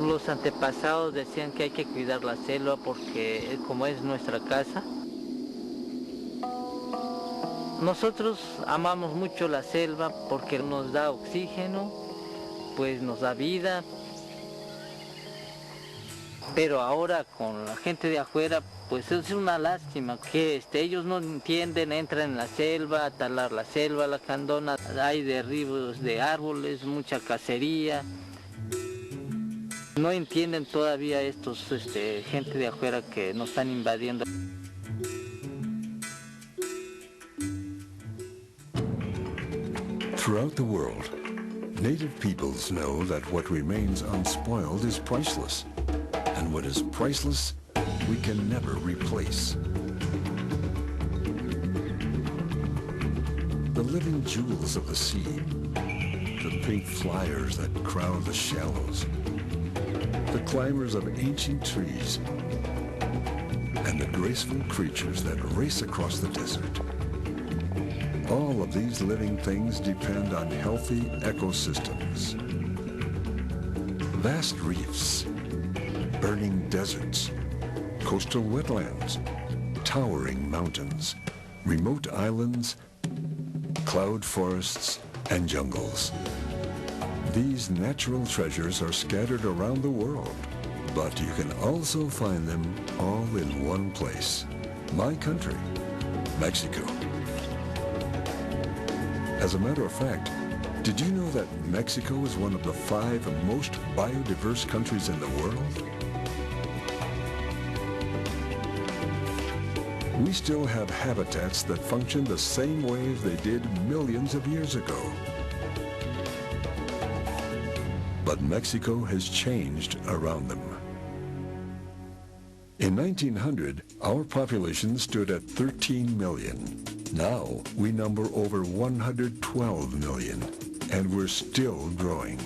Los antepasados decían que hay que cuidar la selva porque como es nuestra casa. Nosotros amamos mucho la selva porque nos da oxígeno, pues nos da vida. Pero ahora con la gente de afuera, pues es una lástima que ellos no entienden, entran en la selva, a talar la selva, la candona, hay derribos de árboles, mucha cacería. No entienden todavía estos gente de afuera que nos están invadiendo. Throughout the world, native peoples know that what remains unspoiled is priceless, and what is priceless we can never replace. The living jewels of the sea, the pink flyers that crowd the shallows, the climbers of ancient trees, and the graceful creatures that race across the desert. All of these living things depend on healthy ecosystems. Vast reefs, burning deserts, coastal wetlands, towering mountains, remote islands, cloud forests, and jungles. These natural treasures are scattered around the world, but you can also find them all in one place. My country, Mexico. As a matter of fact, did you know that Mexico is one of the 5 most biodiverse countries in the world? We still have habitats that function the same way as they did millions of years ago. But Mexico has changed around them. In 1900, our population stood at 13 million. Now, we number over 112 million, and we're still growing.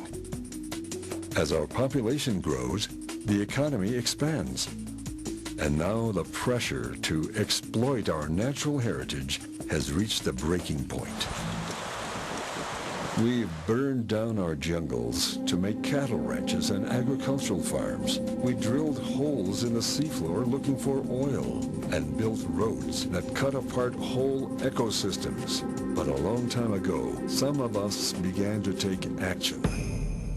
As our population grows, the economy expands. And now the pressure to exploit our natural heritage has reached the breaking point. We've burned down our jungles to make cattle ranches and agricultural farms. We drilled holes in the seafloor looking for oil and built roads that cut apart whole ecosystems. But a long time ago, some of us began to take action.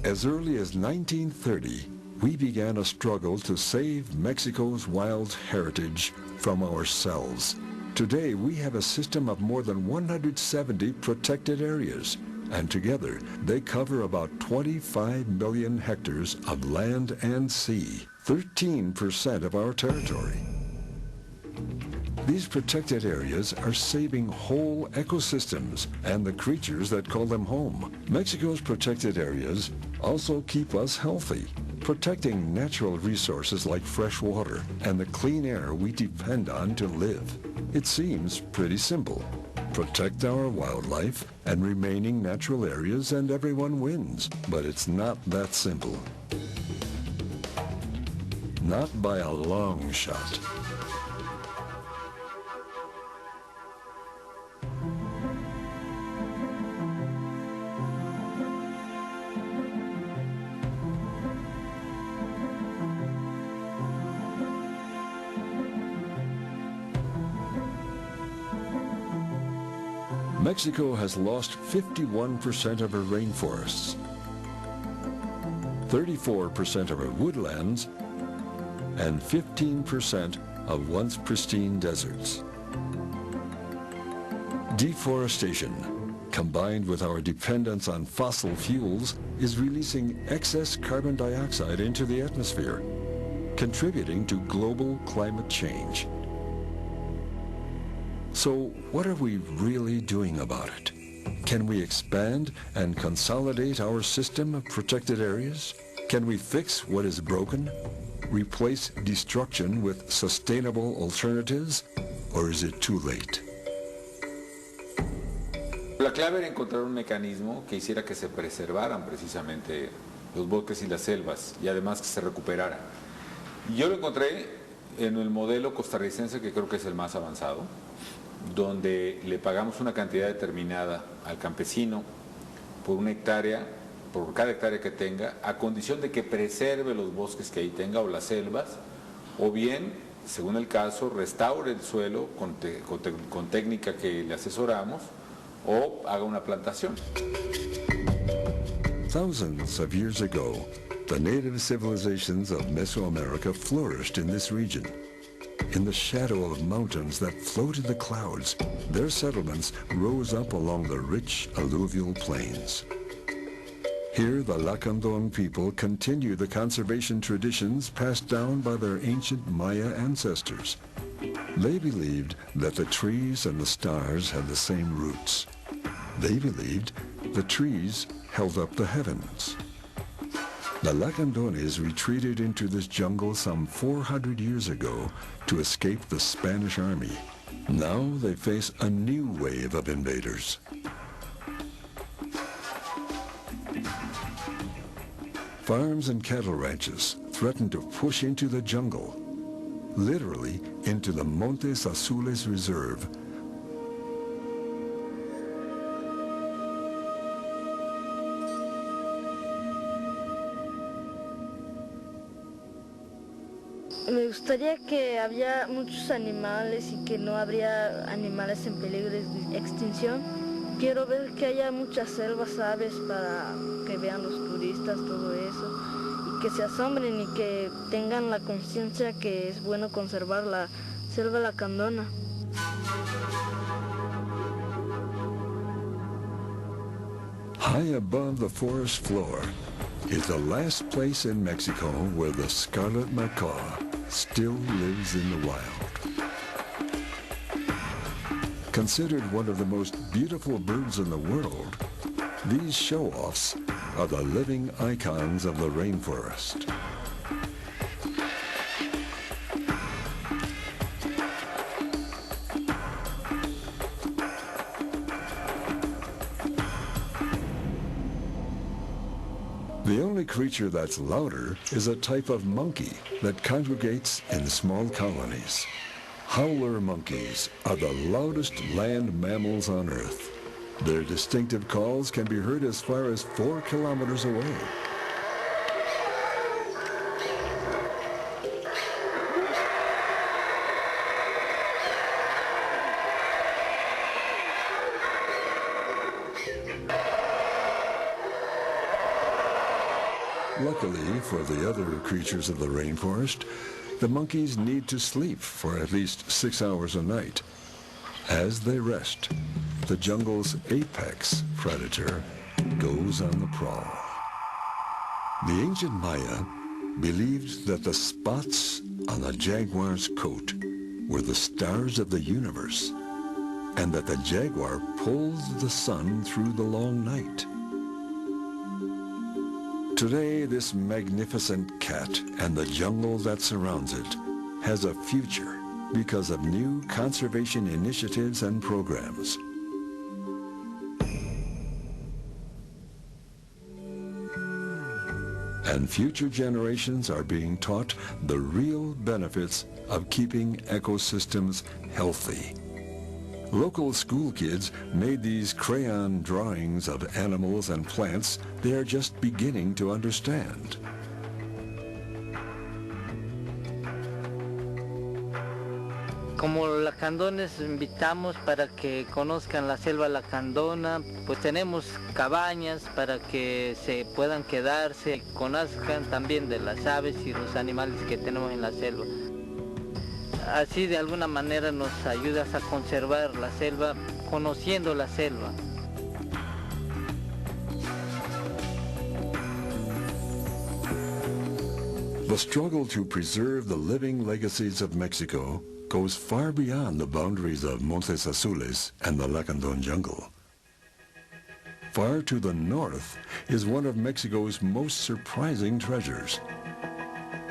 As early as 1930, we began a struggle to save Mexico's wild heritage from ourselves. Today, we have a system of more than 170 protected areas, and together they cover about 25 million hectares of land and sea, 13% of our territory. These protected areas are saving whole ecosystems and the creatures that call them home. Mexico's protected areas also keep us healthy, protecting natural resources like fresh water and the clean air we depend on to live. It seems pretty simple. Protect our wildlife and remaining natural areas and everyone wins. But it's not that simple. Not by a long shot. Mexico has lost 51% of her rainforests, 34% of her woodlands, and 15% of once pristine deserts. Deforestation, combined with our dependence on fossil fuels, is releasing excess carbon dioxide into the atmosphere, contributing to global climate change. So what are we really doing about it? Can we expand and consolidate our system of protected areas? Can we fix what is broken? Replace destruction with sustainable alternatives? Or is it too late? La clave era encontrar un mecanismo que hiciera que se preservaran precisamente los bosques y las selvas y además que se recuperara. Y yo lo encontré en el modelo costarricense, que creo que es el más avanzado, donde le pagamos una cantidad determinada al campesino por una hectárea por cada hectárea que tenga, a condición de que preserve los bosques que ahí tenga o las selvas, o bien, según el caso, restaure el suelo con técnica que le asesoramos, o haga una plantación. Thousands of years ago, the native civilizations of Mesoamerica flourished in this region. In the shadow of mountains that floated the clouds, their settlements rose up along the rich alluvial plains. Here, the Lacandon people continue the conservation traditions passed down by their ancient Maya ancestors. They believed that the trees and the stars had the same roots. They believed the trees held up the heavens. The Lacandones retreated into this jungle some 400 years ago to escape the Spanish army. Now they face a new wave of invaders. Farms and cattle ranches threaten to push into the jungle, literally into the Montes Azules Reserve. Me gustaría que había muchos animales y que no habría animales en peligro de extinción. Quiero ver que haya muchas selvas, aves para que vean los turistas, todo eso, y que se asombren y que tengan la conciencia que es bueno conservar la selva lacandona. High above the forest floor is the last place in Mexico where the scarlet macaw still lives in the wild. Considered one of the most beautiful birds in the world, these show-offs are the living icons of the rainforest. The only creature that's louder is a type of monkey that congregates in small colonies. Howler monkeys are the loudest land mammals on Earth. Their distinctive calls can be heard as far as 4 kilometers away. Luckily for the other creatures of the rainforest, the monkeys need to sleep for at least 6 hours a night. As they rest, the jungle's apex predator goes on the prowl. The ancient Maya believed that the spots on a jaguar's coat were the stars of the universe, and that the jaguar pulls the sun through the long night. Today, this magnificent cat and the jungle that surrounds it has a future because of new conservation initiatives and programs. And future generations are being taught the real benefits of keeping ecosystems healthy. Local school kids made these crayon drawings of animals and plants they are just beginning to understand. Como lacandones invitamos para que conozcan la selva lacandona, pues tenemos cabañas para que se puedan quedarse y conozcan también de las aves y los animales que tenemos en la selva. Así de alguna manera nos ayudas a conservar la selva, conociendo la selva. The struggle to preserve the living legacies of Mexico goes far beyond the boundaries of Montes Azules and the Lacandon jungle. Far to the north is one of Mexico's most surprising treasures,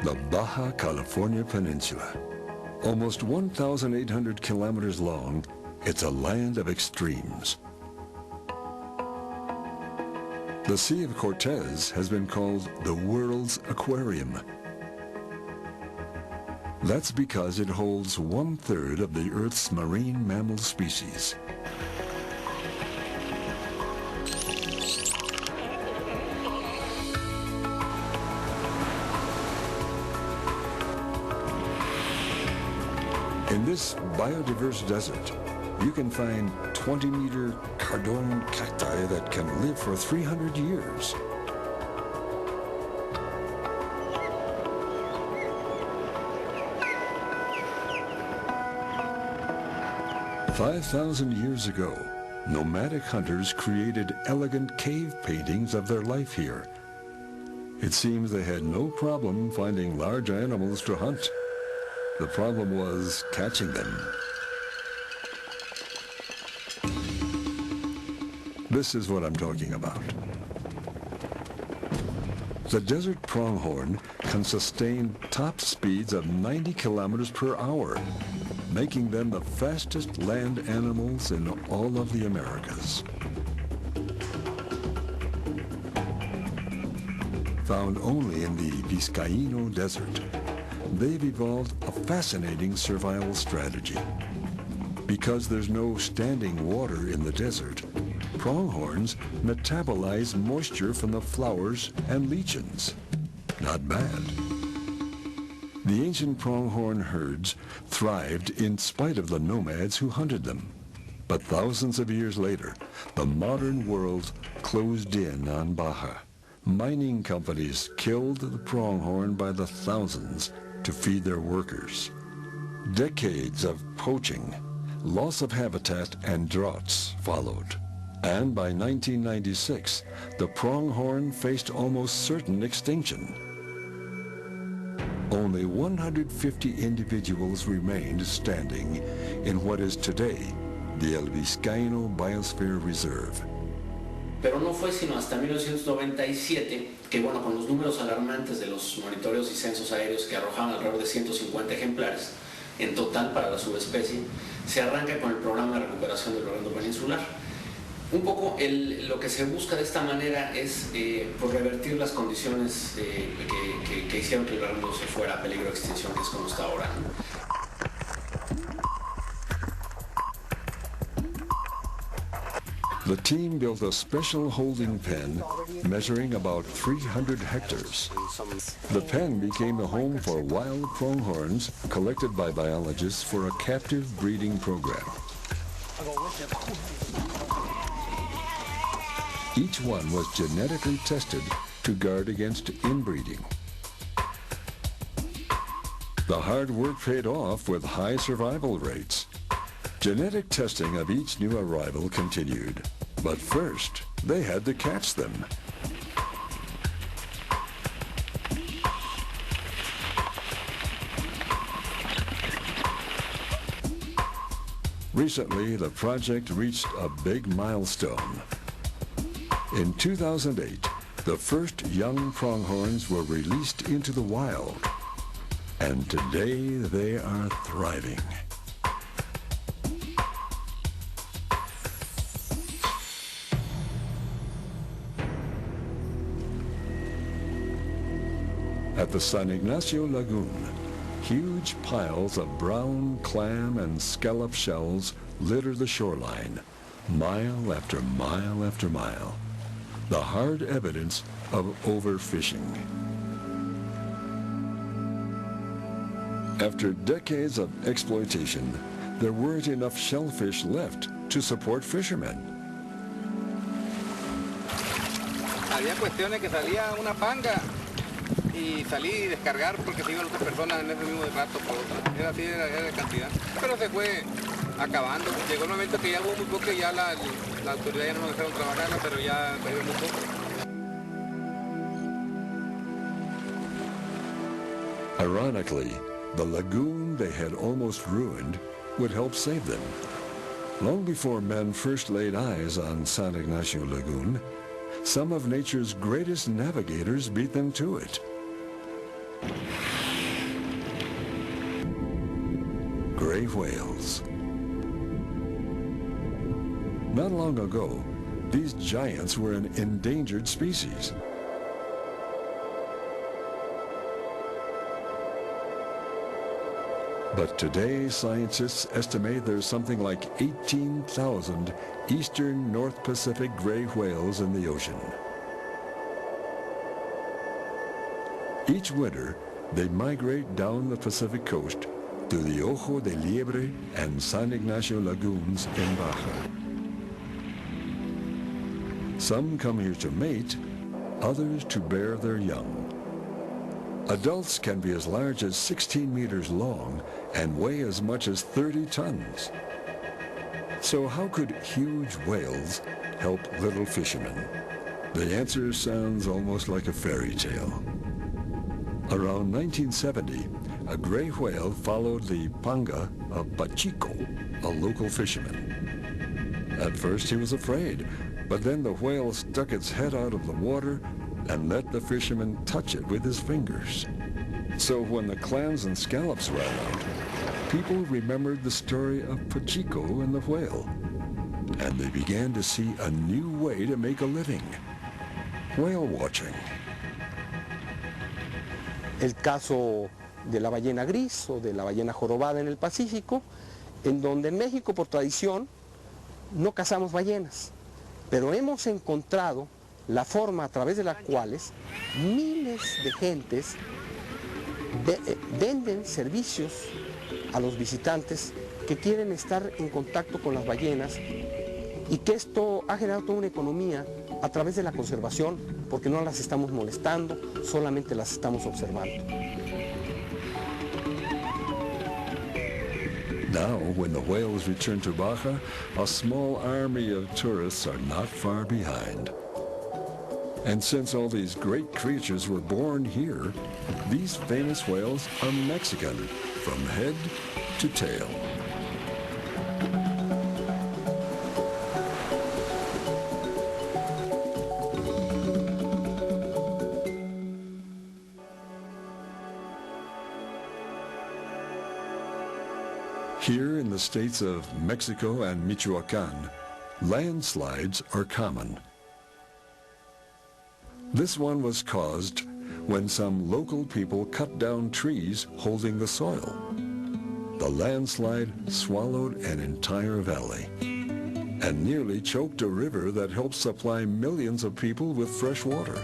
the Baja California Peninsula. Almost 1,800 kilometers long, it's a land of extremes. The Sea of Cortez has been called the world's aquarium. That's because it holds 1/3 of the Earth's marine mammal species. this biodiverse desert, you can find 20-meter cardon cacti that can live for 300 years. "5,000 years ago, nomadic hunters created elegant cave paintings of their life here. It seems they had no problem finding large animals to hunt. The problem was catching them." This is what I'm talking about. The desert pronghorn can sustain top speeds of 90 kilometers per hour, making them the fastest land animals in all of the Americas. Found only in the Vizcaíno Desert, they've evolved a fascinating survival strategy. Because there's no standing water in the desert, pronghorns metabolize moisture from the flowers and lichens. Not bad. The ancient pronghorn herds thrived in spite of the nomads who hunted them. But thousands of years later, the modern world closed in on Baja. Mining companies killed the pronghorn by the thousands to feed their workers. Decades of poaching, loss of habitat, and droughts followed. And by 1996, the pronghorn faced almost certain extinction. Only 150 individuals remained standing in what is today the El Vizcaíno Biosphere Reserve. Pero no fue sino hasta 1997 que, bueno, con los números alarmantes de los monitoreos y censos aéreos que arrojaban alrededor de 150 ejemplares en total para la subespecie, se arranca con el programa de recuperación del orando peninsular. Un poco lo que se busca de esta manera es pues revertir las condiciones que hicieron que el orando se fuera a peligro de extinción, que es como está ahora. The team built a special holding pen measuring about 300 hectares. The pen became the home for wild pronghorns collected by biologists for a captive breeding program. Each one was genetically tested to guard against inbreeding. The hard work paid off with high survival rates. Genetic testing of each new arrival continued, but first they had to catch them. Recently, the project reached a big milestone. In 2008, the first young pronghorns were released into the wild, and today they are thriving. At the San Ignacio Lagoon, huge piles of brown clam and scallop shells litter the shoreline, mile after mile after mile. The hard evidence of overfishing. After decades of exploitation, there weren't enough shellfish left to support fishermen. Había cuestiones que salía una panga y salí y descargar porque se iban otras personas en ese mismo rato por otra. Era así, era de cantidad. Pero se fue acabando. Llegó un momento que ya hubo muy poco y ya la autoridad ya no nos dejaron trabajar, pero ya cayó muy poco. Ironically, the lagoon they had almost ruined would help save them. Long before men first laid eyes on San Ignacio Lagoon, some of nature's greatest navigators beat them to it. Gray whales. Not long ago, these giants were an endangered species. But today, scientists estimate there's something like 18,000 eastern North Pacific gray whales in the ocean. Each winter, they migrate down the Pacific coast to the Ojo de Liebre and San Ignacio lagoons in Baja. Some come here to mate, others to bear their young. Adults can be as large as 16 meters long and weigh as much as 30 tons. So how could huge whales help little fishermen? The answer sounds almost like a fairy tale. Around 1970, a gray whale followed the panga of Pachico, a local fisherman. At first he was afraid, but then the whale stuck its head out of the water and let the fisherman touch it with his fingers. So when the clams and scallops ran out, people remembered the story of Pachico and the whale, and they began to see a new way to make a living: whale watching. El caso de la ballena gris o de la ballena jorobada en el Pacífico, en donde en México por tradición no cazamos ballenas, pero hemos encontrado la forma a través de la cuales miles de gentes venden servicios a los visitantes que quieren estar en contacto con las ballenas, y que esto ha generado toda una economía a través de la conservación, porque no las estamos molestando, solamente las estamos observando. Now, when the whales return to Baja, a small army of tourists are not far behind. And since all these great creatures were born here, these famous whales are Mexican from head to tail. Here in the states of Mexico and Michoacan, landslides are common. This one was caused when some local people cut down trees holding the soil. The landslide swallowed an entire valley and nearly choked a river that helps supply millions of people with fresh water.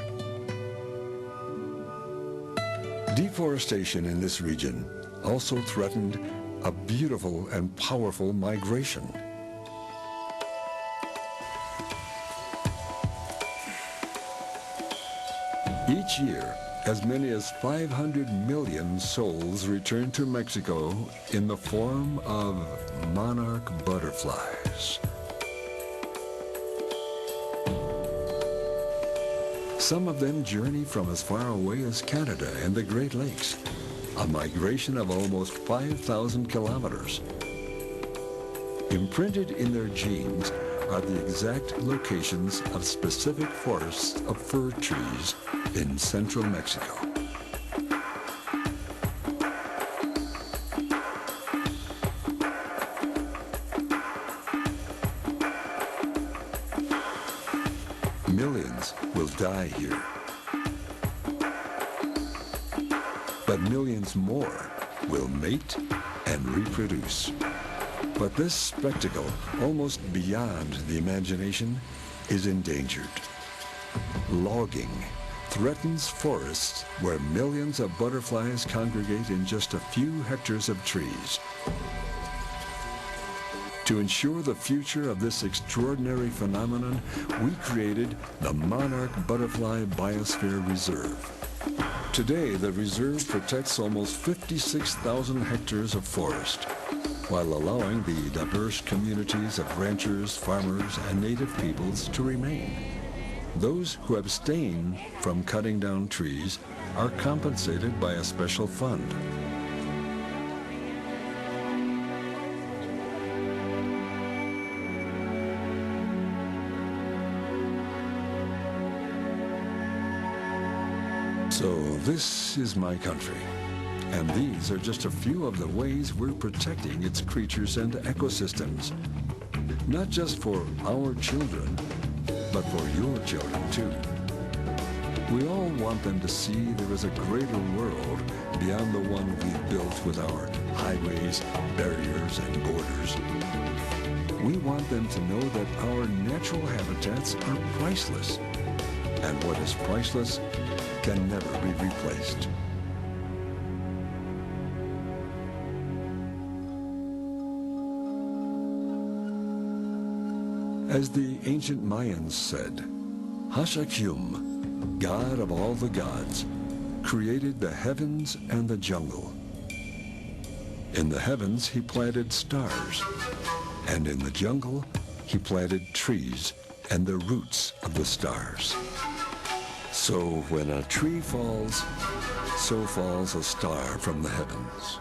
Deforestation in this region also threatened a beautiful and powerful migration. Each year, as many as 500 million souls return to Mexico in the form of monarch butterflies. Some of them journey from as far away as Canada and the Great Lakes, a migration of almost 5,000 kilometers. Imprinted in their genes are the exact locations of specific forests of fir trees in central Mexico. Millions will die here, but millions more will mate and reproduce. But this spectacle, almost beyond the imagination, is endangered. Logging threatens forests where millions of butterflies congregate in just a few hectares of trees. To ensure the future of this extraordinary phenomenon, we created the Monarch Butterfly Biosphere Reserve. Today, the reserve protects almost 56,000 hectares of forest, while allowing the diverse communities of ranchers, farmers, and native peoples to remain. Those who abstain from cutting down trees are compensated by a special fund. So this is my country, and these are just a few of the ways we're protecting its creatures and ecosystems. Not just for our children, but for your children too. We all want them to see there is a greater world beyond the one we've built with our highways, barriers, and borders. We want them to know that our natural habitats are priceless, and what is priceless can never be replaced. As the ancient Mayans said, Hashakyum, God of all the gods, created the heavens and the jungle. In the heavens, he planted stars, and in the jungle, he planted trees and the roots of the stars. So when a tree falls, so falls a star from the heavens.